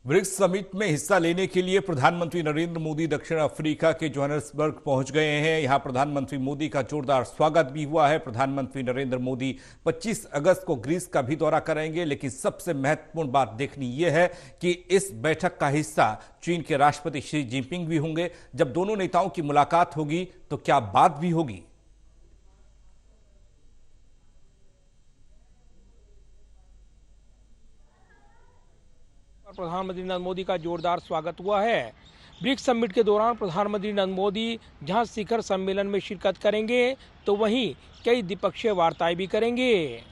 BRICS summit में हिस्सा लेने के लिए प्रधानमंत्री नरेंद्र मोदी दक्षिण अफ्रीका के जोहान्सबर्ग पहुंच गए हैं। यहां प्रधानमंत्री मोदी का जोरदार स्वागत भी हुआ है। प्रधानमंत्री नरेंद्र मोदी 25 अगस्त को ग्रीस का भी दौरा करेंगे, लेकिन सबसे महत्वपूर्ण बात देखनी यह है कि इस बैठक का हिस्सा चीन के राष्ट्रपति शी जिनपिंग भी होंगे। जब दोनों नेताओं की मुलाकात होगी तो क्या बात भी होगी। प्रधानमंत्री नरेंद्र मोदी का जोरदार स्वागत हुआ है। ब्रिक्स समिट के दौरान प्रधानमंत्री नरेंद्र मोदी जहां शिखर सम्मेलन में शिरकत करेंगे तो वहीं कई द्विपक्षीय वार्ताएं भी करेंगे।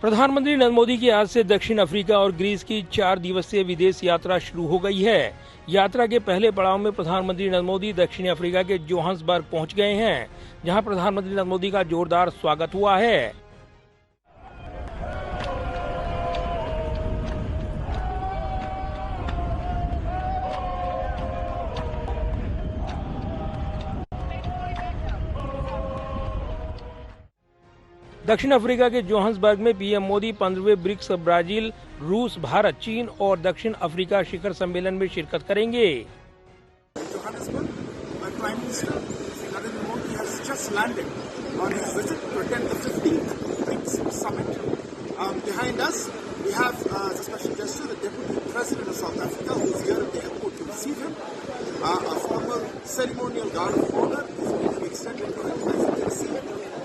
प्रधानमंत्री नरेंद्र मोदी की आज से दक्षिण अफ्रीका और ग्रीस की 4 दिवसीय विदेश यात्रा शुरू हो गई है। यात्रा के पहले पड़ाव में प्रधानमंत्री नरेंद्र मोदी दक्षिण अफ्रीका के जोहान्सबर्ग पहुंच गए हैं, जहां प्रधानमंत्री नरेंद्र मोदी का जोरदार स्वागत हुआ है। दक्षिण अफ्रीका के जोहान्सबर्ग में पीएम मोदी 15वें ब्रिक्स ब्राजील, रूस, भारत, चीन और दक्षिण अफ्रीका शिखर सम्मेलन में शिरकत करेंगे।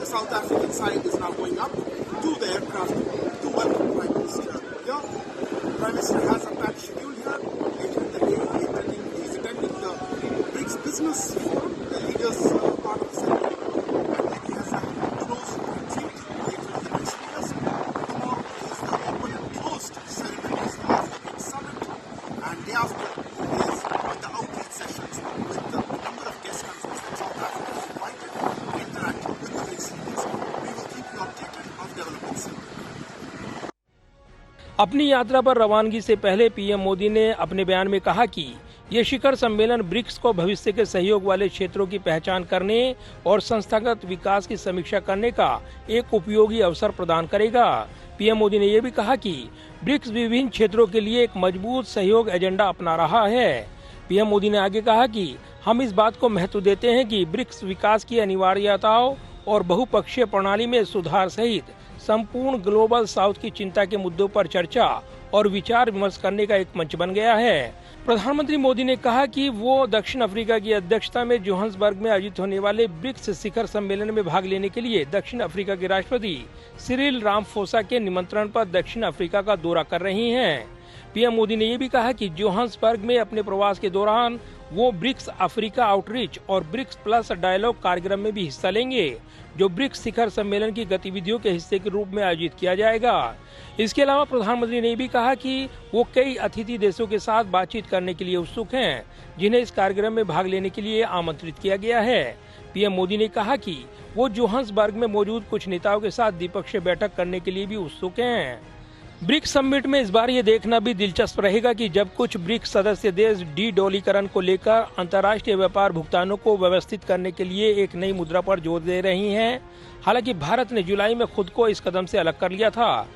South African side is now going up to the aircraft to welcome Prime Minister here. Prime Minister has a packed schedule here. Later in the day, he's attending the BRICS Business Forum, the leaders part of the ceremony. And then he has a closed retreat later with the BRICS leaders. Tomorrow is the open and closed ceremonies of the BRICS Summit. And day after is the outreach sessions with the number of guest countries that South Africa is invited to interact with the BRICS leaders. अपनी यात्रा पर रवानगी से पहले PM Modi ने अपने बयान में कहा कि ये शिखर सम्मेलन ब्रिक्स को भविष्य के सहयोग वाले क्षेत्रों की पहचान करने और संस्थागत विकास की समीक्षा करने का एक उपयोगी अवसर प्रदान करेगा। पीएम मोदी ने यह भी कहा कि ब्रिक्स विभिन्न क्षेत्रों के लिए एक मजबूत सहयोग एजेंडा अपना रहा है। पीएम मोदी ने आगे कहा कि हम इस बात को महत्व देते हैं कि ब्रिक्स विकास की अनिवार्यताओं और बहुपक्षीय प्रणाली में सुधार सहित संपूर्ण ग्लोबल साउथ की चिंता के मुद्दों पर चर्चा और विचार विमर्श करने का एक मंच बन गया है। प्रधानमंत्री मोदी ने कहा कि वो दक्षिण अफ्रीका की अध्यक्षता में जोहान्सबर्ग में आयोजित होने वाले ब्रिक्स शिखर सम्मेलन में भाग लेने के लिए दक्षिण अफ्रीका के राष्ट्रपति सिरिल रामाफोसा के निमंत्रण पर दक्षिण अफ्रीका का दौरा कर रही हैं। पीएम मोदी ने यह भी कहा कि जोहान्सबर्ग में अपने प्रवास के दौरान वो ब्रिक्स अफ्रीका आउटरीच और ब्रिक्स प्लस डायलॉग कार्यक्रम में भी हिस्सा लेंगे, जो ब्रिक्स शिखर सम्मेलन की गतिविधियों के हिस्से के रूप में आयोजित किया जाएगा। इसके अलावा प्रधानमंत्री ने भी कहा कि वो कई अतिथि देशों के साथ बातचीत करने के लिए उत्सुक हैं, जिन्हें इस कार्यक्रम में भाग लेने के लिए आमंत्रित किया गया है। पीएम मोदी ने कहा कि वो जोहान्सबर्ग में मौजूद कुछ नेताओं के साथ द्विपक्षीय बैठक करने के लिए भी उत्सुक हैं। ब्रिक्स समिट में इस बार ये देखना भी दिलचस्प रहेगा कि जब कुछ ब्रिक्स सदस्य देश डी-डॉलरीकरण को लेकर अंतर्राष्ट्रीय व्यापार भुगतानों को व्यवस्थित करने के लिए एक नई मुद्रा पर जोर दे रही हैं। हालांकि भारत ने जुलाई में खुद को इस कदम से अलग कर लिया था।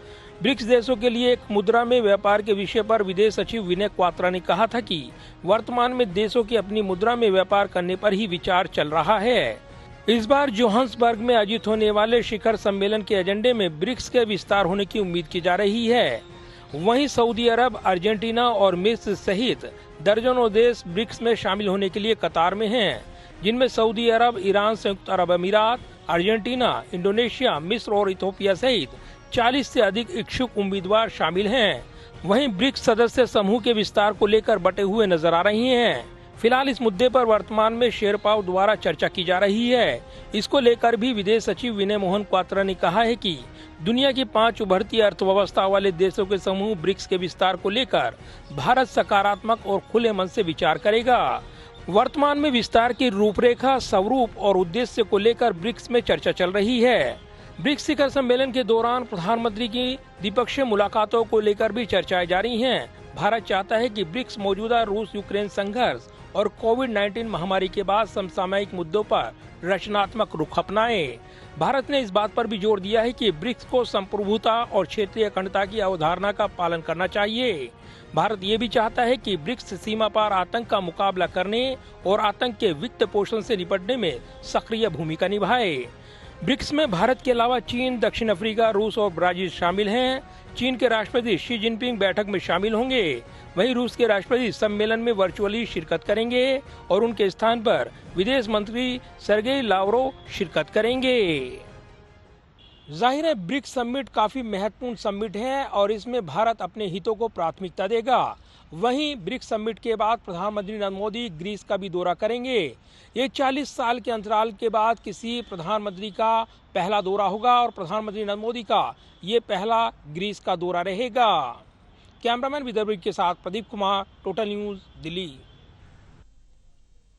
ब्रिक्स देशों के लिए एक मुद्रा में व्यापार के विषय पर विदेश सचिव विनय क्वात्रा ने कहा था कि वर्तमान में देशों की अपनी मुद्रा में व्यापार करने पर ही विचार चल रहा है। इस बार जोहान्सबर्ग में आयोजित होने वाले शिखर सम्मेलन के एजेंडे में ब्रिक्स के विस्तार होने की उम्मीद की जा रही है। वहीं सऊदी अरब, अर्जेंटीना और मिस्र सहित दर्जनों देश ब्रिक्स में शामिल होने के लिए कतार में हैं, जिनमें सऊदी अरब, ईरान, संयुक्त अरब अमीरात, अर्जेंटीना, इंडोनेशिया, मिस्र और इथोपिया सहित 40 से अधिक इच्छुक उम्मीदवार शामिल हैं। वहीं ब्रिक्स सदस्य समूह के विस्तार को लेकर बटे हुए नजर आ रही हैं। फिलहाल इस मुद्दे पर वर्तमान में शेरपाओ द्वारा चर्चा की जा रही है। इसको लेकर भी विदेश सचिव विनय मोहन क्वात्रा ने कहा है कि दुनिया की 5 उभरती अर्थव्यवस्था वाले देशों के समूह ब्रिक्स के विस्तार को लेकर भारत सकारात्मक और खुले मन से विचार करेगा। वर्तमान में विस्तार की रूपरेखा, स्वरूप और उद्देश्य को लेकर ब्रिक्स में चर्चा चल रही है। ब्रिक्स शिखर सम्मेलन के दौरान प्रधानमंत्री की द्विपक्षीय मुलाकातों को लेकर भी चर्चाएं जारी हैं। भारत चाहता है कि ब्रिक्स मौजूदा रूस यूक्रेन संघर्ष और कोविड-19 महामारी के बाद समसामयिक मुद्दों पर रचनात्मक रुख अपनाए। भारत ने इस बात पर भी जोर दिया है कि ब्रिक्स को संप्रभुता और क्षेत्रीय अखंडता की अवधारणा का पालन करना चाहिए। भारत ये भी चाहता है कि ब्रिक्स सीमा पार आतंक का मुकाबला करने और आतंक के वित्त पोषण से निपटने में सक्रिय भूमिका निभाए। ब्रिक्स में भारत के अलावा चीन, दक्षिण अफ्रीका, रूस और ब्राजील शामिल हैं। चीन के राष्ट्रपति शी जिनपिंग बैठक में शामिल होंगे। वहीं रूस के राष्ट्रपति सम्मेलन में वर्चुअली शिरकत करेंगे और उनके स्थान पर विदेश मंत्री सर्गेई लावरोव शिरकत करेंगे। जाहिर है ब्रिक्स समिट काफी महत्वपूर्ण समिट है और इसमें भारत अपने हितों को प्राथमिकता देगा। वहीं ब्रिक्स समिट के बाद प्रधानमंत्री नरेंद्र मोदी ग्रीस का भी दौरा करेंगे। ये 40 साल के अंतराल के बाद किसी प्रधानमंत्री का पहला दौरा होगा और प्रधानमंत्री नरेंद्र मोदी का ये पहला ग्रीस का दौरा रहेगा। कैमरामैन विदर्भ के साथ प्रदीप कुमार, टोटल न्यूज़, दिल्ली।